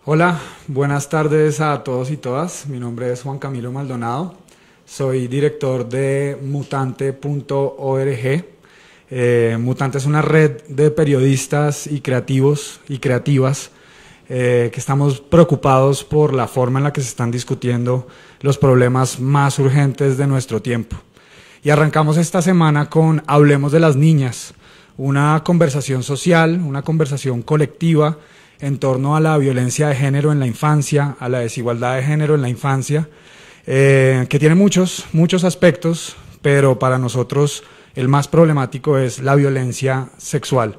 Hola, buenas tardes a todos y todas. Mi nombre es Juan Camilo Maldonado. Soy director de Mutante.org. Mutante es una red de periodistas y creativos y creativas que estamos preocupados por la forma en la que se están discutiendo los problemas más urgentes de nuestro tiempo. Y arrancamos esta semana con Hablemos de las Niñas, una conversación social, una conversación colectiva en torno a la violencia de género en la infancia, a la desigualdad de género en la infancia, que tiene muchos aspectos, pero para nosotros el más problemático es la violencia sexual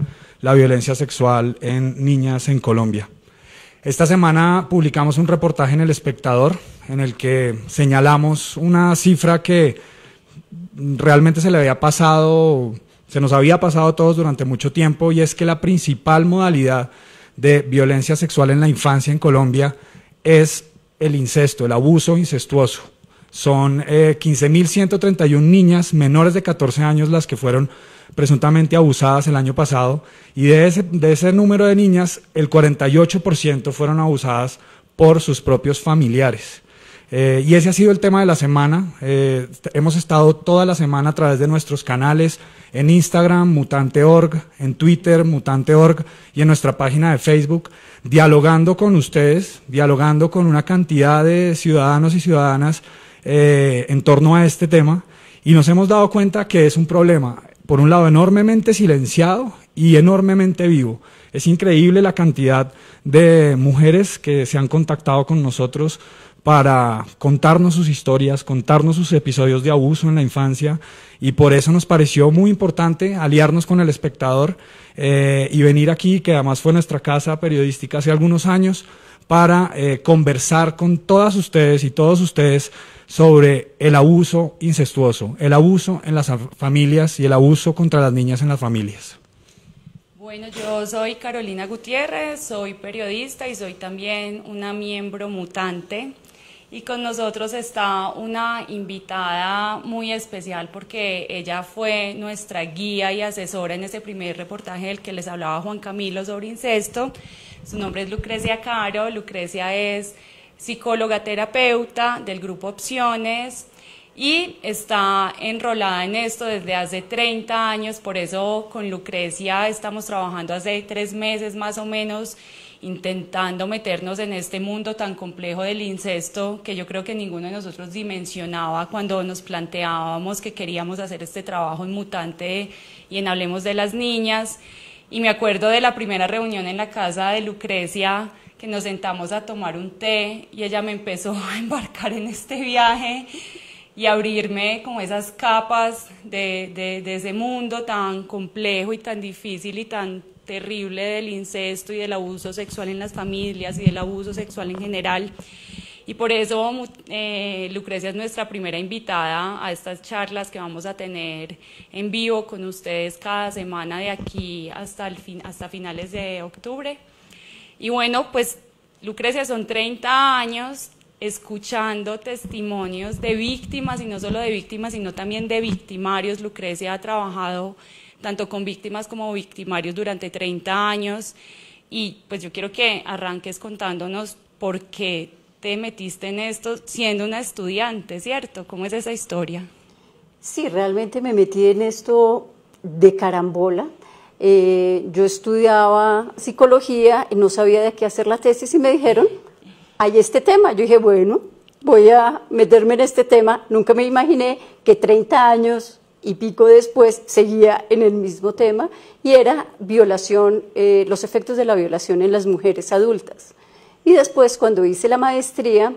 en niñas en Colombia. Esta semana publicamos un reportaje en El Espectador en el que señalamos una cifra que realmente se nos había pasado a todos durante mucho tiempo, y es que la principal modalidad de violencia sexual en la infancia en Colombia es el incesto, el abuso incestuoso. Son 15.131 niñas menores de 14 años las que fueron presuntamente abusadas el año pasado, y de ese número de niñas, el 48% fueron abusadas por sus propios familiares. Y ese ha sido el tema de la semana. Hemos estado toda la semana a través de nuestros canales, en Instagram, Mutante.org, en Twitter, Mutante.org, y en nuestra página de Facebook, dialogando con ustedes, dialogando con una cantidad de ciudadanos y ciudadanas en torno a este tema, y nos hemos dado cuenta que es un problema, por un lado, enormemente silenciado y enormemente vivo. Es increíble la cantidad de mujeres que se han contactado con nosotros para contarnos sus historias, contarnos sus episodios de abuso en la infancia, y por eso nos pareció muy importante aliarnos con El Espectador y venir aquí, que además fue nuestra casa periodística hace algunos años, para conversar con todas ustedes y todos ustedes sobre el abuso incestuoso, el abuso en las familias y el abuso contra las niñas en las familias. Bueno, yo soy Carolina Gutiérrez, soy periodista y soy también una miembro mutante. Y con nosotros está una invitada muy especial porque ella fue nuestra guía y asesora en ese primer reportaje del que les hablaba Juan Camilo sobre incesto. Su nombre es Lucrecia Caro. Lucrecia es psicóloga terapeuta del grupo Opciones y está enrolada en esto desde hace 30 años, por eso con Lucrecia estamos trabajando hace 3 meses más o menos, intentando meternos en este mundo tan complejo del incesto, que yo creo que ninguno de nosotros dimensionaba cuando nos planteábamos que queríamos hacer este trabajo en Mutante y en Hablemos de las Niñas. Y me acuerdo de la primera reunión en la casa de Lucrecia, que nos sentamos a tomar un té y ella me empezó a embarcar en este viaje y abrirme como esas capas de ese mundo tan complejo y tan difícil y tan terrible del incesto y del abuso sexual en las familias y del abuso sexual en general. Y por eso Lucrecia es nuestra primera invitada a estas charlas que vamos a tener en vivo con ustedes cada semana de aquí hasta finales de octubre. Y bueno, pues Lucrecia, son 30 años escuchando testimonios de víctimas, y no solo de víctimas, sino también de victimarios. Lucrecia ha trabajado tanto con víctimas como victimarios durante 30 años, y pues yo quiero que arranques contándonos por qué te metiste en esto siendo una estudiante, ¿cierto? ¿Cómo es esa historia? Sí, realmente me metí en esto de carambola. Yo estudiaba psicología y no sabía de qué hacer la tesis y me dijeron, hay este tema. Yo dije, bueno, voy a meterme en este tema. Nunca me imaginé que 30 años y pico después seguía en el mismo tema, y era violación, los efectos de la violación en las mujeres adultas. Y después, cuando hice la maestría,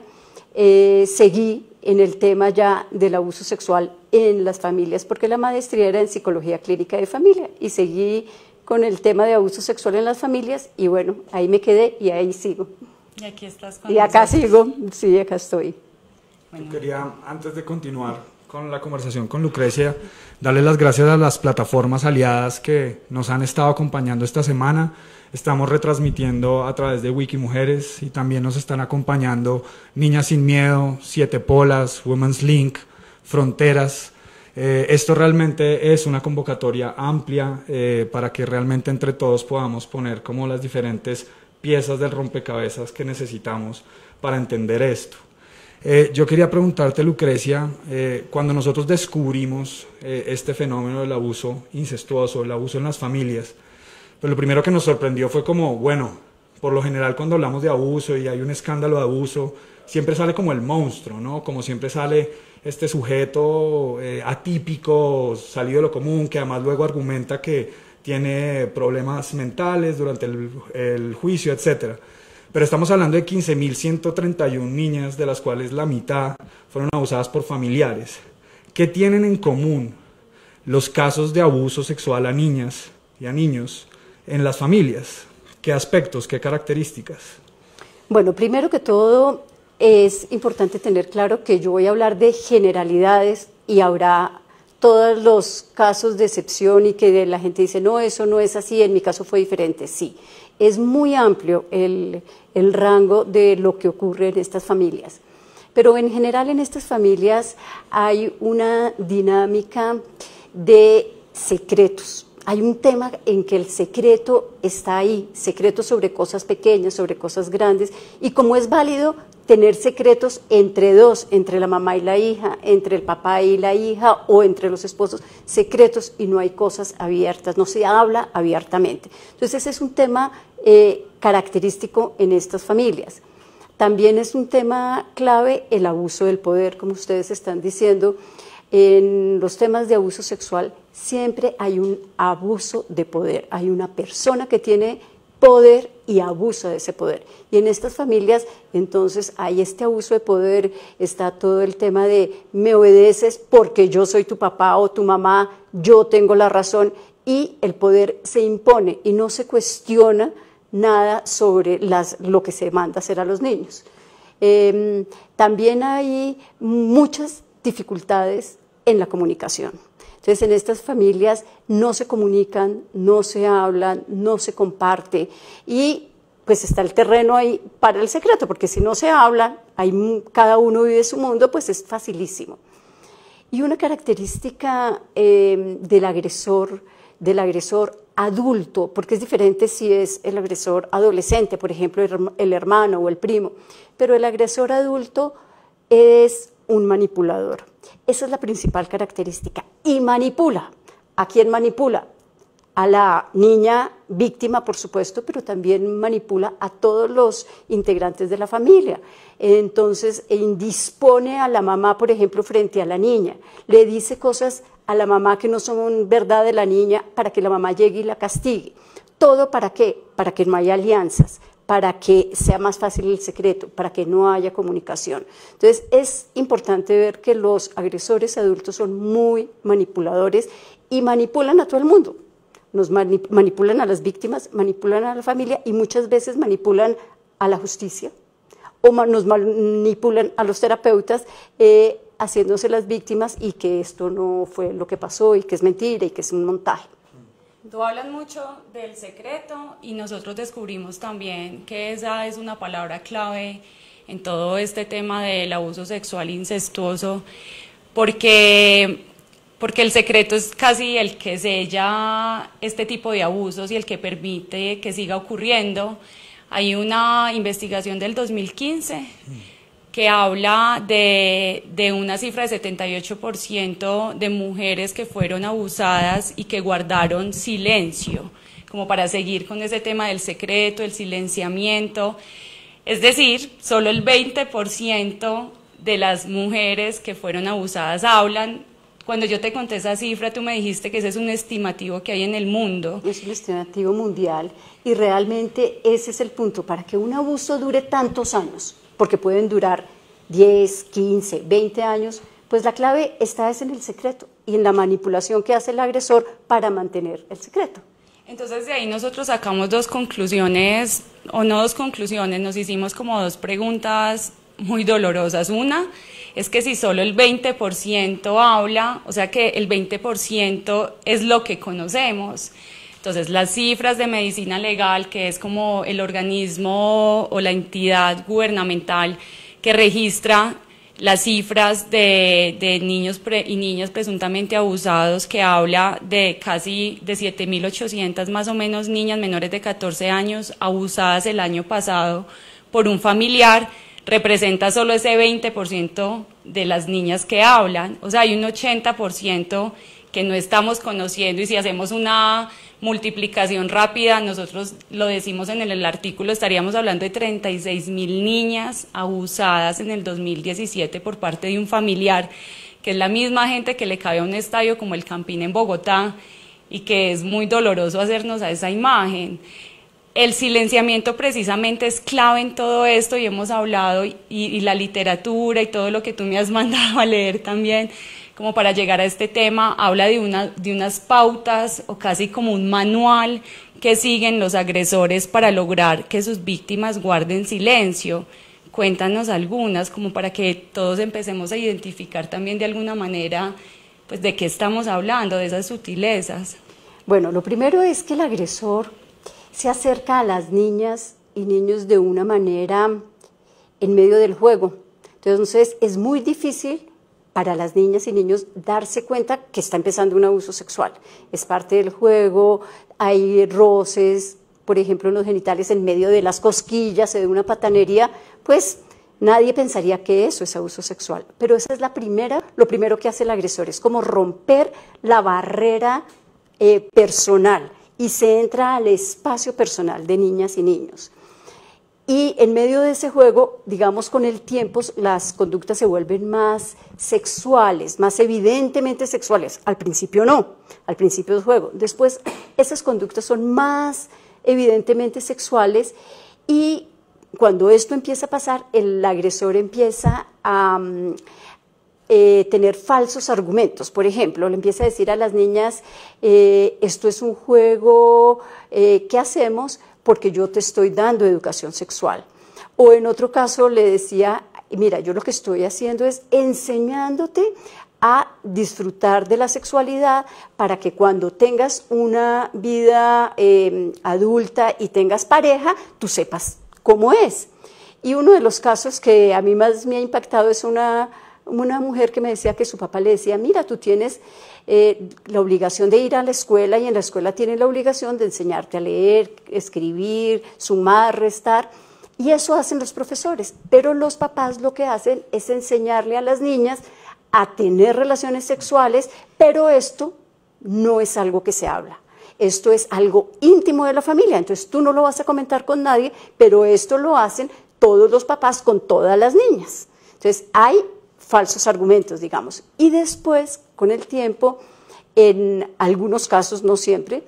seguí en el tema ya del abuso sexual en las familias, porque la maestría era en psicología clínica de familia, y seguí con el tema de abuso sexual en las familias, y bueno, ahí me quedé y ahí sigo. Y aquí estás con Y acá sigo, sí, acá estoy. Bueno. Yo quería, antes de continuar con la conversación con Lucrecia, darle las gracias a las plataformas aliadas que nos han estado acompañando esta semana. Estamos retransmitiendo a través de Wikimujeres, y también nos están acompañando Niñas Sin Miedo, Siete Polas, Women's Link, Fronteras. Esto realmente es una convocatoria amplia para que realmente entre todos podamos poner como las diferentes piezas del rompecabezas que necesitamos para entender esto. Yo quería preguntarte, Lucrecia, cuando nosotros descubrimos este fenómeno del abuso incestuoso, el abuso en las familias, pues lo primero que nos sorprendió fue como, bueno, por lo general cuando hablamos de abuso y hay un escándalo de abuso, siempre sale como el monstruo, ¿no? Como siempre sale este sujeto atípico, salido de lo común, que además luego argumenta que tiene problemas mentales durante el juicio, etcétera. Pero estamos hablando de 15.131 niñas, de las cuales la mitad fueron abusadas por familiares. ¿Qué tienen en común los casos de abuso sexual a niñas y a niños en las familias? ¿Qué aspectos, qué características? Bueno, primero que todo es importante tener claro que yo voy a hablar de generalidades y habrá todos los casos de excepción y que la gente dice, no, eso no es así, en mi caso fue diferente. Sí, es muy amplio el rango de lo que ocurre en estas familias. Pero en general en estas familias hay una dinámica de secretos. Hay un tema en que el secreto está ahí, secretos sobre cosas pequeñas, sobre cosas grandes, y como es válido tener secretos entre dos, entre la mamá y la hija, entre el papá y la hija, o entre los esposos, secretos y no hay cosas abiertas, no se habla abiertamente. Entonces ese es un tema característico en estas familias. También es un tema clave el abuso del poder, como ustedes están diciendo. En los temas de abuso sexual siempre hay un abuso de poder, hay una persona que tiene poder y abusa de ese poder. Y en estas familias entonces hay este abuso de poder, está todo el tema de me obedeces porque yo soy tu papá o tu mamá, yo tengo la razón, y el poder se impone y no se cuestiona nada sobre lo que se manda hacer a los niños. También hay muchas dificultades en la comunicación. Entonces, en estas familias no se comunican, no se hablan, no se comparte y pues está el terreno ahí para el secreto, porque si no se habla, cada uno vive su mundo, pues es facilísimo. Y una característica del agresor adulto, porque es diferente si es el agresor adolescente, por ejemplo, el hermano o el primo, pero el agresor adulto es un manipulador. Esa es la principal característica. Y manipula. ¿A quién manipula? A la niña víctima, por supuesto, pero también manipula a todos los integrantes de la familia. Entonces, indispone a la mamá, por ejemplo, frente a la niña. Le dice cosas a la mamá que no son verdad de la niña para que la mamá llegue y la castigue. ¿Todo para qué? Para que no haya alianzas, para que sea más fácil el secreto, para que no haya comunicación. Entonces, es importante ver que los agresores adultos son muy manipuladores y manipulan a todo el mundo. Nos manipulan a las víctimas, manipulan a la familia y muchas veces manipulan a la justicia o nos manipulan a los terapeutas haciéndose las víctimas y que esto no fue lo que pasó y que es mentira y que es un montaje. Tú hablas mucho del secreto y nosotros descubrimos también que esa es una palabra clave en todo este tema del abuso sexual incestuoso, porque el secreto es casi el que sella este tipo de abusos y el que permite que siga ocurriendo. Hay una investigación del 2015 que habla de una cifra de 78% de mujeres que fueron abusadas y que guardaron silencio, como para seguir con ese tema del secreto, el silenciamiento. Es decir, solo el 20% de las mujeres que fueron abusadas hablan. Cuando yo te conté esa cifra, tú me dijiste que ese es un estimativo que hay en el mundo. Es un estimativo mundial y realmente ese es el punto, para que un abuso dure tantos años, porque pueden durar 10, 15, 20 años, pues la clave está en el secreto y en la manipulación que hace el agresor para mantener el secreto. Entonces de ahí nosotros sacamos dos conclusiones, o no dos conclusiones, nos hicimos como dos preguntas muy dolorosas. Una es que si solo el 20% habla, o sea que el 20% es lo que conocemos. Entonces, las cifras de medicina legal, que es como el organismo o la entidad gubernamental que registra las cifras de niños y niñas presuntamente abusados, que habla de casi de 7.800 más o menos niñas menores de 14 años abusadas el año pasado por un familiar, representa solo ese 20% de las niñas que hablan. O sea, hay un 80% que no estamos conociendo, y si hacemos una multiplicación rápida, nosotros lo decimos en el artículo, estaríamos hablando de 36.000 niñas abusadas en el 2017 por parte de un familiar, que es la misma gente que le cabe a un estadio como el Campín en Bogotá, y que es muy doloroso hacernos a esa imagen. El silenciamiento precisamente es clave en todo esto, y hemos hablado, y la literatura y todo lo que tú me has mandado a leer también, como para llegar a este tema, habla de unas pautas o casi como un manual que siguen los agresores para lograr que sus víctimas guarden silencio. Cuéntanos algunas, como para que todos empecemos a identificar también de alguna manera, pues, de qué estamos hablando, de esas sutilezas. Bueno, lo primero es que el agresor se acerca a las niñas y niños de una manera en medio del juego. Entonces es muy difícil para las niñas y niños darse cuenta que está empezando un abuso sexual. Es parte del juego, hay roces, por ejemplo, en los genitales en medio de las cosquillas, de una patanería, pues nadie pensaría que eso es abuso sexual. Pero esa es lo primero que hace el agresor, es como romper la barrera personal y se entra al espacio personal de niñas y niños. Y en medio de ese juego, digamos, con el tiempo, las conductas se vuelven más sexuales, más evidentemente sexuales. Al principio no, al principio del juego. Después, esas conductas son más evidentemente sexuales, y cuando esto empieza a pasar, el agresor empieza a tener falsos argumentos. Por ejemplo, le empieza a decir a las niñas, esto es un juego, ¿qué hacemos? Porque yo te estoy dando educación sexual. O en otro caso le decía, mira, yo lo que estoy haciendo es enseñándote a disfrutar de la sexualidad para que cuando tengas una vida adulta y tengas pareja, tú sepas cómo es. Y uno de los casos que a mí más me ha impactado es una mujer que me decía que su papá le decía, mira, tú tienes la obligación de ir a la escuela, y en la escuela tienen la obligación de enseñarte a leer, escribir, sumar, restar, y eso hacen los profesores, pero los papás lo que hacen es enseñarle a las niñas a tener relaciones sexuales, pero esto no es algo que se habla. Esto es algo íntimo de la familia, entonces tú no lo vas a comentar con nadie, pero esto lo hacen todos los papás con todas las niñas. Entonces hay falsos argumentos, digamos. Y después, con el tiempo, en algunos casos, no siempre,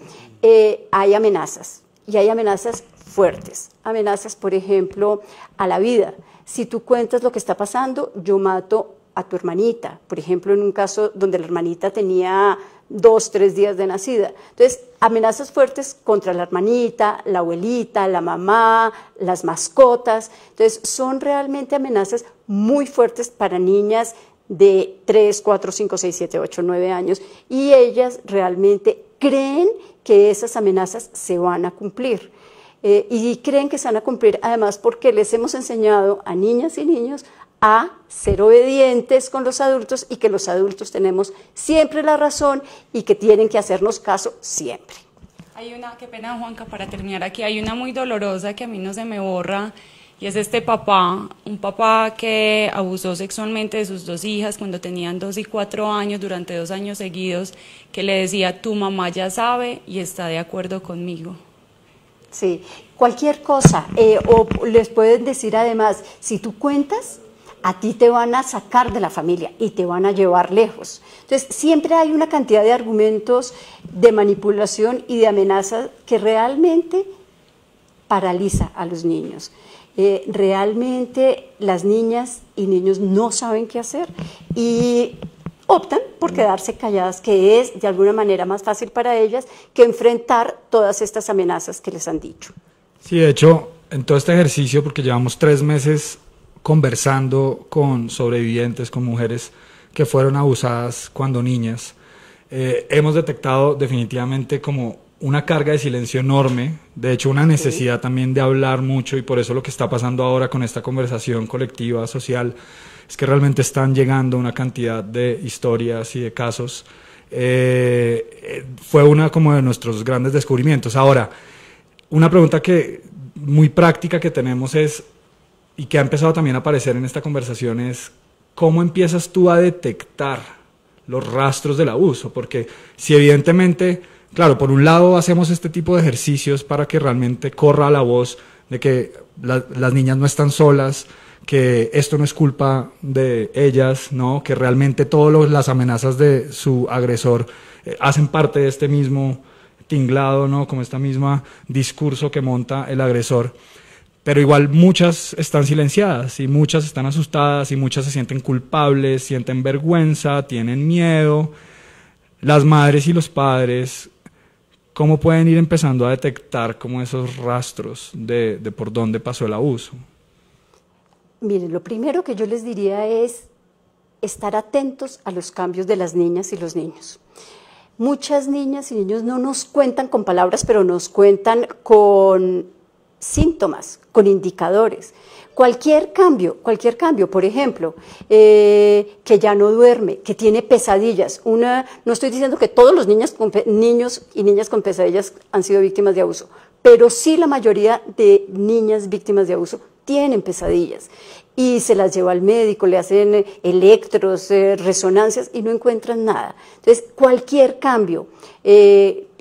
hay amenazas. Y hay amenazas fuertes. Amenazas, por ejemplo, a la vida. Si tú cuentas lo que está pasando, yo mato a tu hermanita. Por ejemplo, en un caso donde la hermanita tenía 2, 3 días de nacida. Entonces, amenazas fuertes contra la hermanita, la abuelita, la mamá, las mascotas. Entonces, son realmente amenazas muy fuertes para niñas de 3, 4, 5, 6, 7, 8, 9 años, y ellas realmente creen que esas amenazas se van a cumplir. Y creen que se van a cumplir además porque les hemos enseñado a niñas y niños a ser obedientes con los adultos, y que los adultos tenemos siempre la razón y que tienen que hacernos caso siempre. Hay una, qué pena, Juanca, para terminar aquí, hay una muy dolorosa que a mí no se me borra, y es este papá, un papá que abusó sexualmente de sus 2 hijas cuando tenían 2 y 4 años durante 2 años seguidos, que le decía, tu mamá ya sabe y está de acuerdo conmigo. Sí, cualquier cosa, o les pueden decir además, si tú cuentas, a ti te van a sacar de la familia y te van a llevar lejos. Entonces, siempre hay una cantidad de argumentos de manipulación y de amenazas que realmente paraliza a los niños. Realmente las niñas y niños no saben qué hacer y optan por quedarse calladas, que es de alguna manera más fácil para ellas que enfrentar todas estas amenazas que les han dicho. Sí, de hecho, en todo este ejercicio, porque llevamos 3 meses conversando con sobrevivientes, con mujeres que fueron abusadas cuando niñas, hemos detectado definitivamente como una carga de silencio enorme, de hecho una necesidad también de hablar mucho, y por eso lo que está pasando ahora con esta conversación colectiva, social, es que realmente están llegando una cantidad de historias y de casos. Fue una como de nuestros grandes descubrimientos. Ahora, una pregunta muy práctica que tenemos es, y que ha empezado también a aparecer en esta conversación, es ¿cómo empiezas tú a detectar los rastros del abuso? Porque si evidentemente, claro, por un lado hacemos este tipo de ejercicios para que realmente corra la voz de que las niñas no están solas, que esto no es culpa de ellas, ¿no? Que realmente todas las amenazas de su agresor hacen parte de este mismo tinglado, ¿no? Como este mismo discurso que monta el agresor. Pero igual muchas están silenciadas y muchas están asustadas y muchas se sienten culpables, sienten vergüenza, tienen miedo. Las madres y los padres, ¿cómo pueden ir empezando a detectar como esos rastros de por dónde pasó el abuso? Miren, lo primero que yo les diría es estar atentos a los cambios de las niñas y los niños. Muchas niñas y niños no nos cuentan con palabras, pero nos cuentan con síntomas, con indicadores. Cualquier cambio, por ejemplo, que ya no duerme, que tiene pesadillas. No estoy diciendo que todos los niños y niñas con pesadillas han sido víctimas de abuso, pero sí la mayoría de niñas víctimas de abuso tienen pesadillas y se las lleva al médico, le hacen electros, resonancias y no encuentran nada. Entonces, cualquier cambio,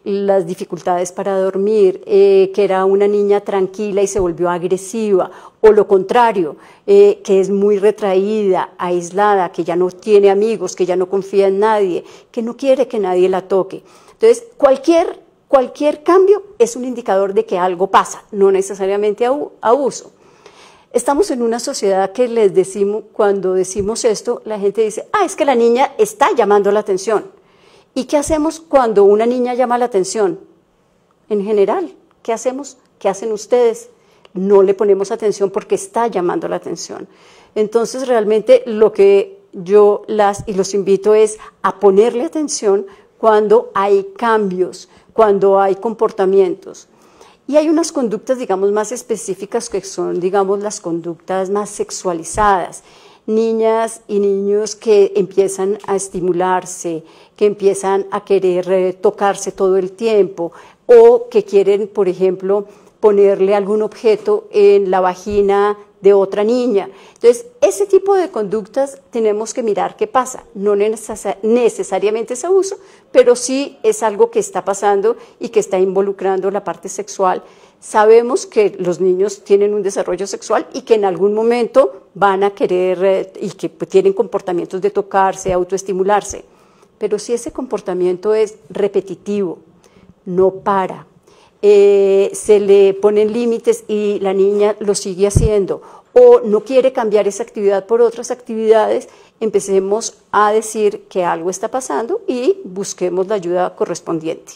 las dificultades para dormir, que era una niña tranquila y se volvió agresiva, o lo contrario, que es muy retraída, aislada, que ya no tiene amigos, que ya no confía en nadie, que no quiere que nadie la toque. Entonces, cualquier cambio es un indicador de que algo pasa, no necesariamente abuso. Estamos en una sociedad que cuando decimos esto, la gente dice, es que la niña está llamando la atención. ¿Y qué hacemos cuando una niña llama la atención? En general, ¿qué hacemos? ¿Qué hacen ustedes? No le ponemos atención porque está llamando la atención. Entonces, realmente lo que yo los invito es a ponerle atención cuando hay cambios, cuando hay comportamientos. Y hay unas conductas, digamos, más específicas que son, digamos, las conductas más sexualizadas. Niñas y niños que empiezan a estimularse, que empiezan a querer tocarse todo el tiempo o que quieren, por ejemplo, ponerle algún objeto en la vagina de otra niña. Entonces, ese tipo de conductas tenemos que mirar qué pasa. No necesariamente es abuso, pero sí es algo que está pasando y que está involucrando la parte sexual. Sabemos que los niños tienen un desarrollo sexual y que en algún momento van a querer y que tienen comportamientos de tocarse, autoestimularse. Pero si ese comportamiento es repetitivo, no para, se le ponen límites y la niña lo sigue haciendo o no quiere cambiar esa actividad por otras actividades, empecemos a decir que algo está pasando y busquemos la ayuda correspondiente.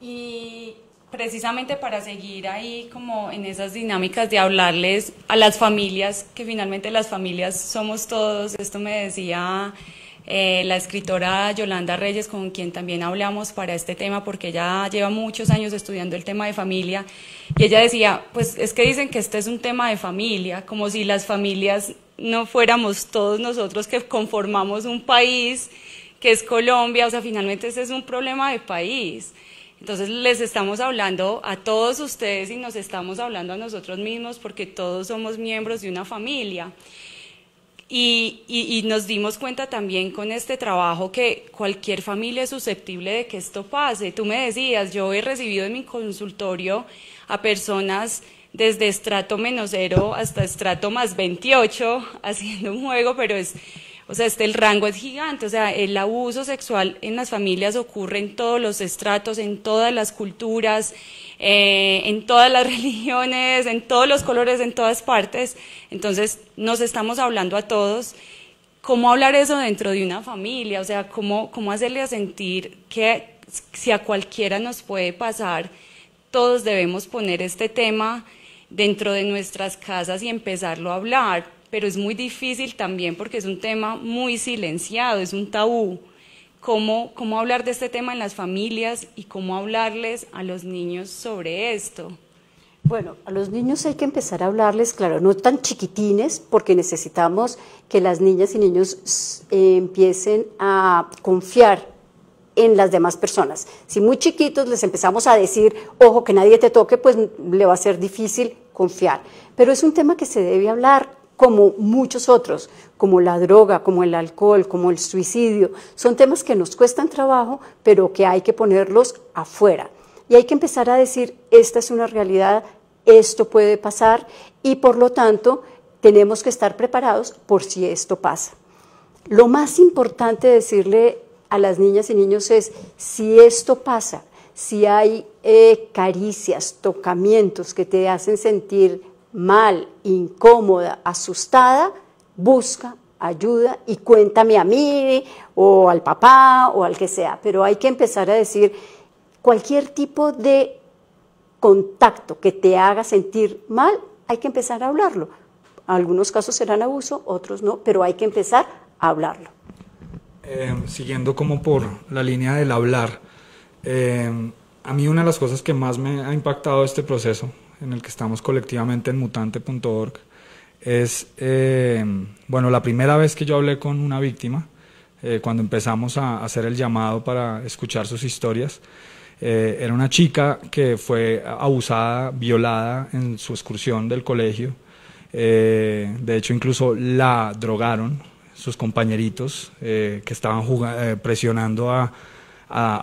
Y precisamente para seguir ahí como en esas dinámicas de hablarles a las familias, que finalmente las familias somos todos, esto me decía la escritora Yolanda Reyes, con quien también hablamos para este tema, porque ella lleva muchos años estudiando el tema de familia, y ella decía, pues es que dicen que este es un tema de familia, como si las familias no fuéramos todos nosotros que conformamos un país, que es Colombia, o sea, finalmente este es un problema de país. Entonces les estamos hablando a todos ustedes y nos estamos hablando a nosotros mismos porque todos somos miembros de una familia. Y nos dimos cuenta también con este trabajo que cualquier familia es susceptible de que esto pase. Tú me decías, yo he recibido en mi consultorio a personas desde estrato -0 hasta estrato +28, haciendo un juego, pero el rango es gigante. O sea, el abuso sexual en las familias ocurre en todos los estratos, en todas las culturas, en todas las religiones, en todos los colores, en todas partes. Entonces, nos estamos hablando a todos. ¿Cómo hablar eso dentro de una familia? O sea, ¿cómo hacerle a sentir que si a cualquiera nos puede pasar, todos debemos poner este tema dentro de nuestras casas y empezarlo a hablar? Pero es muy difícil también porque es un tema muy silenciado, es un tabú. cómo hablar de este tema en las familias y cómo hablarles a los niños sobre esto. Bueno, a los niños hay que empezar a hablarles, claro, no tan chiquitines, porque necesitamos que las niñas y niños empiecen a confiar en las demás personas. Si muy chiquitos les empezamos a decir, ojo, que nadie te toque, pues le va a ser difícil confiar. Pero es un tema que se debe hablar como muchos otros, como la droga, como el alcohol, como el suicidio. Son temas que nos cuestan trabajo, pero que hay que ponerlos afuera. Y hay que empezar a decir, esta es una realidad, esto puede pasar y por lo tanto tenemos que estar preparados por si esto pasa. Lo más importante decirle a las niñas y niños es, si esto pasa, si hay caricias, tocamientos que te hacen sentir mal, incómoda, asustada, busca ayuda y cuéntame a mí o al papá o al que sea, pero hay que empezar a decir cualquier tipo de contacto que te haga sentir mal, hay que empezar a hablarlo. Algunos casos serán abuso, otros no, pero hay que empezar a hablarlo. Siguiendo como por la línea del hablar, a mí una de las cosas que más me ha impactado este proceso en el que estamos colectivamente en mutante.org es, bueno, la primera vez que yo hablé con una víctima, cuando empezamos a hacer el llamado para escuchar sus historias. Era una chica que fue abusada, violada en su excursión del colegio. De hecho, incluso la drogaron sus compañeritos que estaban presionando a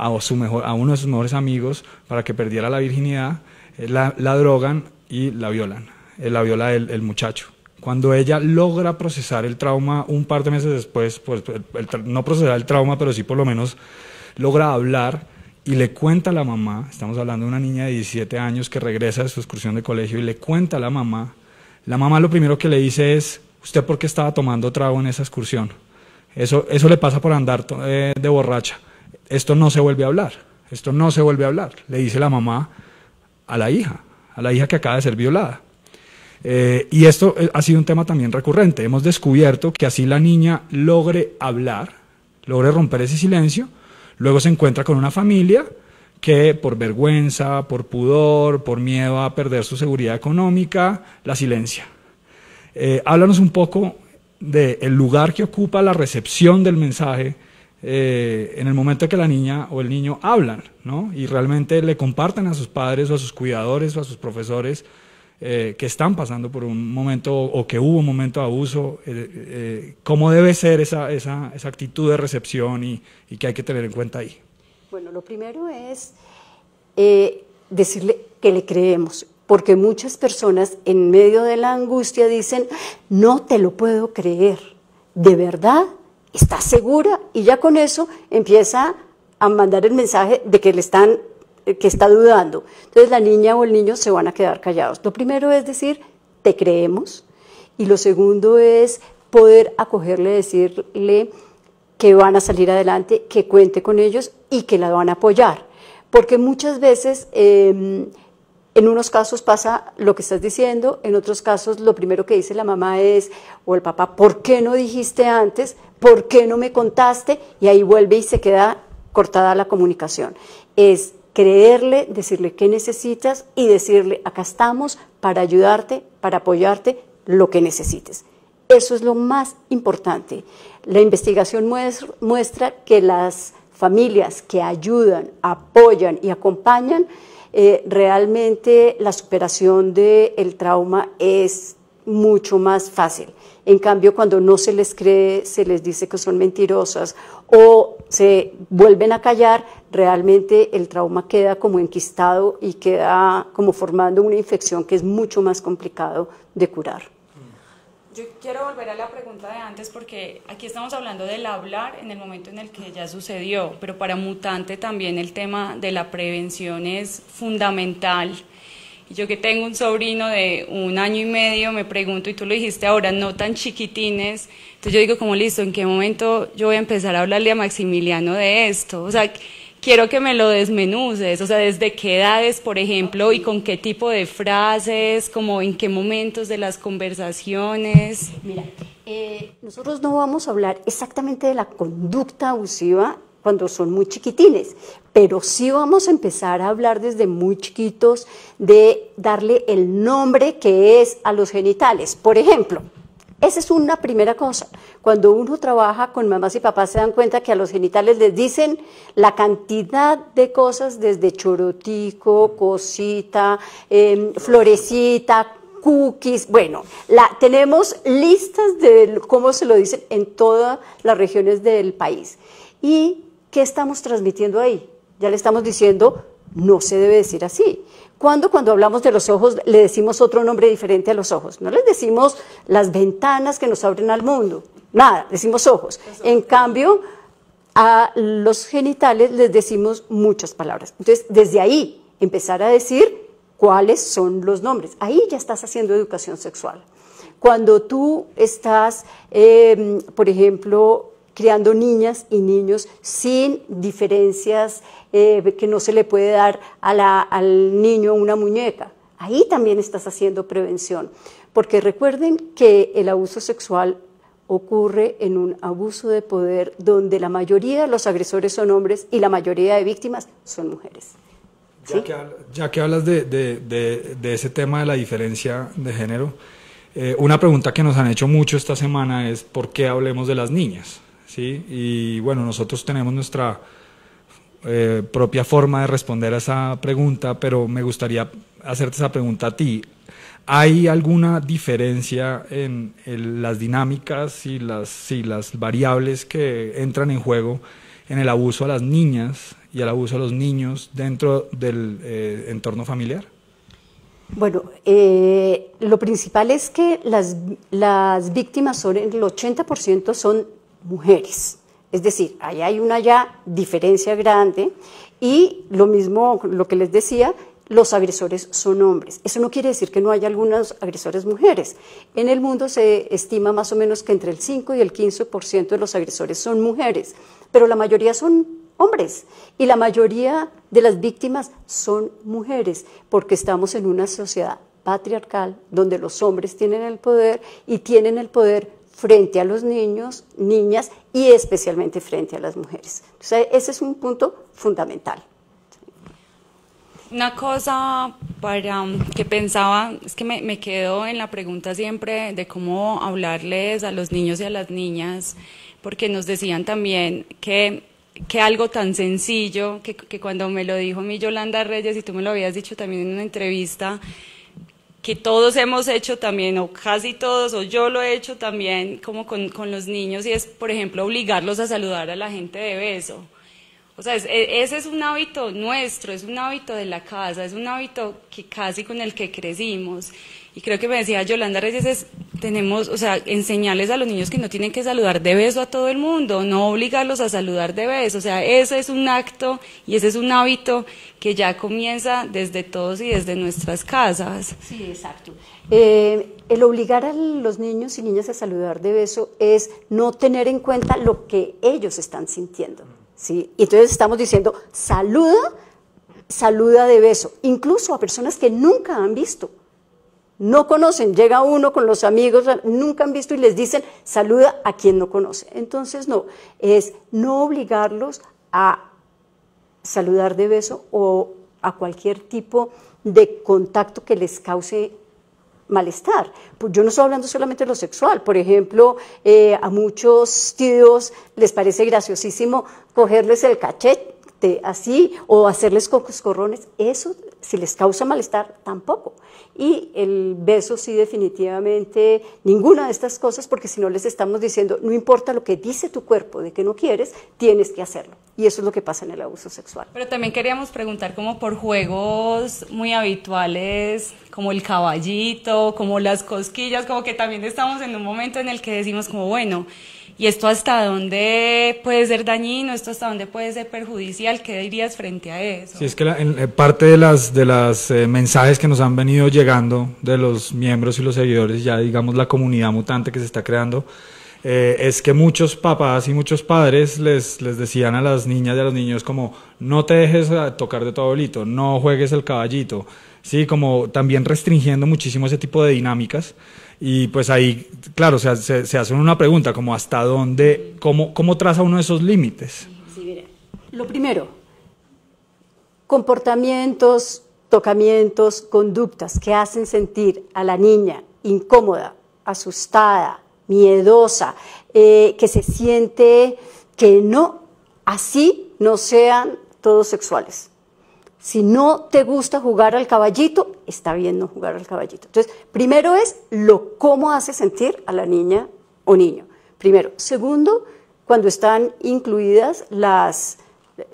uno de sus mejores amigos para que perdiera la virginidad. La drogan y la violan. La viola el muchacho. Cuando ella logra procesar el trauma un par de meses después, pues no procesar el trauma, pero sí por lo menos logra hablar y le cuenta a la mamá, estamos hablando de una niña de 17 años que regresa de su excursión de colegio y le cuenta a la mamá lo primero que le dice es, ¿usted por qué estaba tomando trago en esa excursión? Eso le pasa por andar de borracha. Esto no se vuelve a hablar, esto no se vuelve a hablar, le dice la mamá a la hija que acaba de ser violada. Y esto ha sido un tema también recurrente. Hemos descubierto que así la niña logre hablar, logre romper ese silencio, luego se encuentra con una familia que por vergüenza, por pudor, por miedo a perder su seguridad económica, la silencia. Háblanos un poco del lugar que ocupa la recepción del mensaje en el momento que la niña o el niño hablan, ¿no? Y realmente le comparten a sus padres o a sus cuidadores o a sus profesores que están pasando por un momento o que hubo un momento de abuso, cómo debe ser esa actitud de recepción y qué hay que tener en cuenta ahí. Bueno, lo primero es decirle que le creemos, porque muchas personas en medio de la angustia dicen, no te lo puedo creer, ¿de verdad? ¿Estás segura? Y ya con eso empieza a mandar el mensaje de que que está dudando. Entonces la niña o el niño se van a quedar callados. Lo primero es decir, te creemos, y lo segundo es poder acogerle, decirle que van a salir adelante, que cuente con ellos y que la van a apoyar. Porque muchas veces en unos casos pasa lo que estás diciendo, en otros casos lo primero que dice la mamá o el papá, ¿por qué no dijiste antes? ¿Por qué no me contaste? Y ahí vuelve y se queda cortada la comunicación. Es creerle, decirle qué necesitas y decirle, acá estamos para ayudarte, para apoyarte, lo que necesites. Eso es lo más importante. La investigación muestra que las familias que ayudan, apoyan y acompañan, realmente la superación del trauma es mucho más fácil. En cambio, cuando no se les cree, se les dice que son mentirosas o se vuelven a callar, realmente el trauma queda como enquistado y queda como formando una infección que es mucho más complicado de curar. Yo quiero volver a la pregunta de antes porque aquí estamos hablando del hablar en el momento en el que ya sucedió, pero para Mutante también el tema de la prevención es fundamental. Y yo que tengo un sobrino de 1 año y medio, me pregunto, y tú lo dijiste ahora, no tan chiquitines, entonces yo digo como listo, ¿en qué momento yo voy a empezar a hablarle a Maximiliano de esto? O sea, quiero que me lo desmenuces, o sea, desde qué edades, por ejemplo, y con qué tipo de frases, como en qué momentos de las conversaciones. Mira, nosotros no vamos a hablar exactamente de la conducta abusiva cuando son muy chiquitines, pero sí vamos a empezar a hablar desde muy chiquitos de darle el nombre que es a los genitales. Por ejemplo, esa es una primera cosa. Cuando uno trabaja con mamás y papás se dan cuenta que a los genitales les dicen la cantidad de cosas desde chorotico, cosita, florecita, cookies. Bueno, tenemos listas de cómo se lo dicen en todas las regiones del país. ¿Y qué estamos transmitiendo ahí? Ya le estamos diciendo, no se debe decir así. Cuando hablamos de los ojos le decimos otro nombre diferente a los ojos. No les decimos las ventanas que nos abren al mundo. Nada, decimos ojos. En cambio, a los genitales les decimos muchas palabras. Entonces, desde ahí, empezar a decir cuáles son los nombres. Ahí ya estás haciendo educación sexual. Cuando tú estás, por ejemplo, criando niñas y niños sin diferencias que no se le puede dar al niño una muñeca. Ahí también estás haciendo prevención, porque recuerden que el abuso sexual ocurre en un abuso de poder donde la mayoría de los agresores son hombres y la mayoría de víctimas son mujeres. ¿Sí? Ya que hablas de ese tema de la diferencia de género, una pregunta que nos han hecho mucho esta semana es ¿por qué hablemos de las niñas? ¿Sí? Y bueno, nosotros tenemos nuestra propia forma de responder a esa pregunta, pero me gustaría hacerte esa pregunta a ti. ¿Hay alguna diferencia en las dinámicas y las variables que entran en juego en el abuso a las niñas y el abuso a los niños dentro del entorno familiar? Bueno, lo principal es que las víctimas son, el 80% son mujeres. Es decir, ahí hay una ya diferencia grande y lo mismo, lo que les decía, los agresores son hombres. Eso no quiere decir que no haya algunos agresores mujeres. En el mundo se estima más o menos que entre el 5 y el 15% de los agresores son mujeres, pero la mayoría son hombres y la mayoría de las víctimas son mujeres, porque estamos en una sociedad patriarcal donde los hombres tienen el poder y tienen el poder frente a los niños, niñas y especialmente frente a las mujeres. Entonces, ese es un punto fundamental. Una cosa que pensaba, es que me quedo en la pregunta siempre de cómo hablarles a los niños y a las niñas, porque nos decían también que algo tan sencillo, que cuando me lo dijo mi Yolanda Reyes, y tú me lo habías dicho también en una entrevista, que todos hemos hecho también, o casi todos, o yo lo he hecho también como con los niños, y es, por ejemplo, obligarlos a saludar a la gente de beso. O sea, ese es un hábito nuestro, es un hábito de la casa, es un hábito que casi con el que crecimos. Y creo que me decía Yolanda Reyes, tenemos, o sea, enseñarles a los niños que no tienen que saludar de beso a todo el mundo, no obligarlos a saludar de beso. O sea, ese es un acto y ese es un hábito que ya comienza desde todos y desde nuestras casas. Sí, exacto. El obligar a los niños y niñas a saludar de beso es no tener en cuenta lo que ellos están sintiendo. ¿Sí? Y entonces estamos diciendo, saluda de beso, incluso a personas que nunca han visto, no conocen, llega uno con los amigos, nunca han visto y les dicen, saluda a quien no conoce. Entonces no, es no obligarlos a saludar de beso o a cualquier tipo de contacto que les cause malestar. Pues yo no estoy hablando solamente de lo sexual. Por ejemplo, a muchos tíos les parece graciosísimo cogerles el cachete así o hacerles coscorrones. Eso, si les causa malestar, tampoco. Y el beso sí, definitivamente, ninguna de estas cosas, porque si no les estamos diciendo, no importa lo que dice tu cuerpo de que no quieres, tienes que hacerlo. Y eso es lo que pasa en el abuso sexual. Pero también queríamos preguntar como por juegos muy habituales, como el caballito, como las cosquillas, como que también estamos en un momento en el que decimos como, bueno, ¿y esto hasta dónde puede ser dañino? ¿Esto hasta dónde puede ser perjudicial? ¿Qué dirías frente a eso? Sí, es que parte de las mensajes que nos han venido llegando de los miembros y los seguidores, ya digamos la comunidad mutante que se está creando, es que muchos papás y muchos padres les decían a las niñas y a los niños como no te dejes tocar de tu abuelito, no juegues el caballito, sí, como también restringiendo muchísimo ese tipo de dinámicas. Y pues ahí, claro, se hace una pregunta como hasta dónde, cómo traza uno esos límites. Sí, mira, Lo primero, comportamientos, tocamientos, conductas que hacen sentir a la niña incómoda, asustada, miedosa, que se siente que no, así no sean todos sexuales. Si no te gusta jugar al caballito, está bien no jugar al caballito. Entonces, primero es cómo hace sentir a la niña o niño. Primero. Segundo, cuando están incluidas las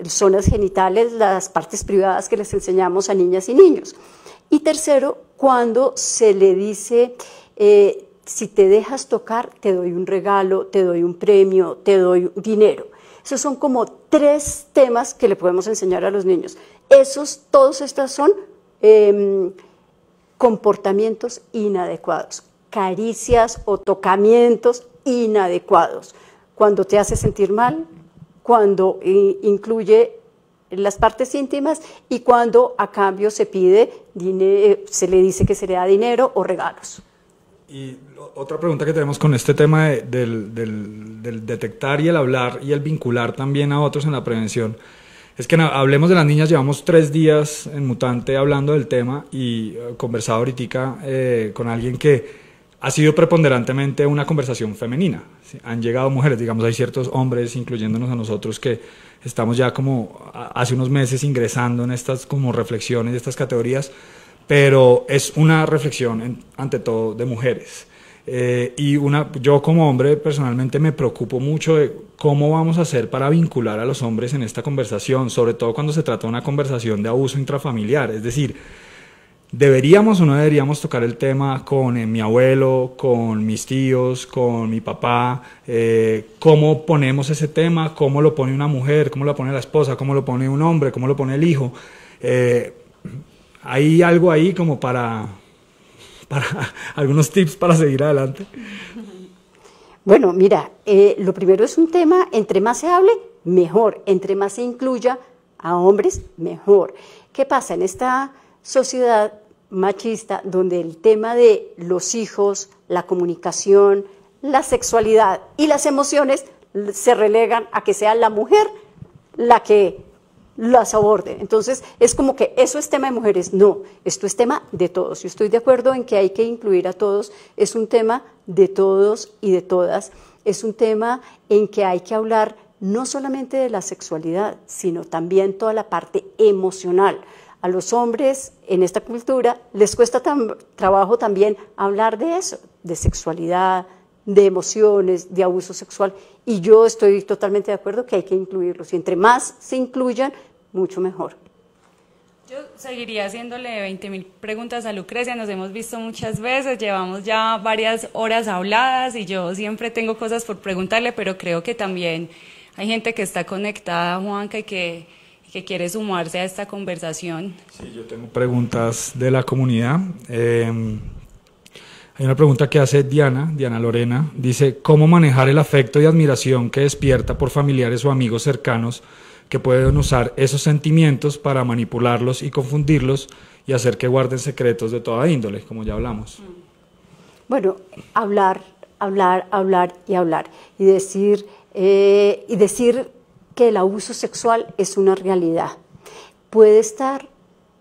zonas genitales, las partes privadas que les enseñamos a niñas y niños. Y tercero, cuando se le dice, si te dejas tocar, te doy un regalo, te doy un premio, te doy dinero. Esos son como 3 temas que le podemos enseñar a los niños. Todos estos son comportamientos inadecuados, caricias o tocamientos inadecuados. Cuando te hace sentir mal, cuando incluye las partes íntimas y cuando a cambio se pide dinero, se le dice que se le da dinero o regalos. Y otra pregunta que tenemos con este tema del detectar y el hablar y el vincular también a otros en la prevención, es que hablemos de las niñas, llevamos 3 días en Mutante hablando del tema y conversado ahorita con alguien que ha sido preponderantemente una conversación femenina. ¿Sí? Han llegado mujeres, digamos, hay ciertos hombres, incluyéndonos a nosotros, que estamos ya como hace unos meses ingresando en estas como reflexiones de estas categorías, pero es una reflexión ante todo de mujeres. Yo como hombre personalmente me preocupo mucho de cómo vamos a hacer para vincular a los hombres en esta conversación, sobre todo cuando se trata de una conversación de abuso intrafamiliar. Es decir, ¿deberíamos o no deberíamos tocar el tema con mi abuelo, con mis tíos, con mi papá? ¿Cómo ponemos ese tema? ¿Cómo lo pone una mujer? ¿Cómo lo pone la esposa? ¿Cómo lo pone un hombre? ¿Cómo lo pone el hijo? ¿Hay algo ahí como para algunos tips para seguir adelante? Bueno, mira, lo primero es un tema, entre más se hable, mejor. Entre más se incluya a hombres, mejor. ¿Qué pasa? En esta sociedad machista, donde el tema de los hijos, la comunicación, la sexualidad y las emociones se relegan a que sea la mujer la que las aborde. Entonces, es como que eso es tema de mujeres. No, esto es tema de todos. Yo estoy de acuerdo en que hay que incluir a todos. Es un tema de todos y de todas. Es un tema en que hay que hablar no solamente de la sexualidad, sino también toda la parte emocional. A los hombres en esta cultura les cuesta trabajo también hablar de eso, de sexualidad, de emociones, de abuso sexual, y yo estoy totalmente de acuerdo que hay que incluirlos, y entre más se incluyan, mucho mejor. Yo seguiría haciéndole 20.000 preguntas a Lucrecia, nos hemos visto muchas veces, llevamos ya varias horas habladas y yo siempre tengo cosas por preguntarle, pero creo que también hay gente que está conectada, Juanca, y que quiere sumarse a esta conversación. Sí, yo tengo preguntas de la comunidad. Hay una pregunta que hace Diana Lorena, dice, ¿cómo manejar el afecto y admiración que despierta por familiares o amigos cercanos que pueden usar esos sentimientos para manipularlos y confundirlos y hacer que guarden secretos de toda índole, como ya hablamos? Bueno, hablar y decir que el abuso sexual es una realidad. Puede estar